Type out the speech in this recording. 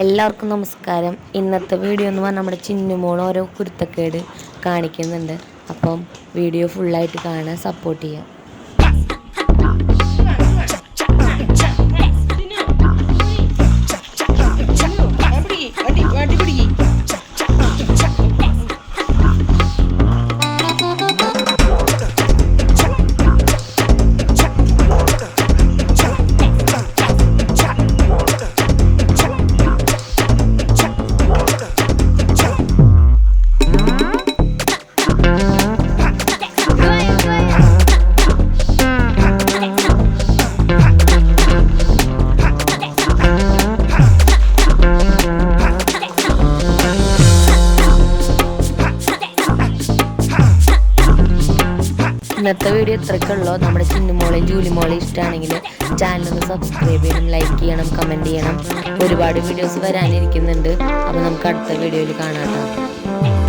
എല്ലാവർക്കും നമസ്കാരം. ഇന്നത്തെ വീഡിയോ എന്ന് പറഞ്ഞാൽ നമ്മുടെ ചിന്നുമോൾ ഓരോ കുരുത്തക്കേട് കാണിക്കുന്നുണ്ട്. അപ്പം വീഡിയോ ഫുള്ളായിട്ട് കാണാൻ സപ്പോർട്ട് ചെയ്യാം. ഇന്നത്തെ വീഡിയോ ഇത്രയ്ക്കുള്ളൂ. നമ്മുടെ ചിന്നുമോളെയും ജൂലിമോളെയും ഇഷ്ടമാണെങ്കിൽ ചാനലൊന്ന് സബ്സ്ക്രൈബ് ചെയ്യണം, ലൈക്ക് ചെയ്യണം, കമൻറ്റ് ചെയ്യണം. ഒരുപാട് വീഡിയോസ് വരാനിരിക്കുന്നുണ്ട്. അപ്പോൾ നമുക്ക് അടുത്ത വീഡിയോയിൽ കാണാം.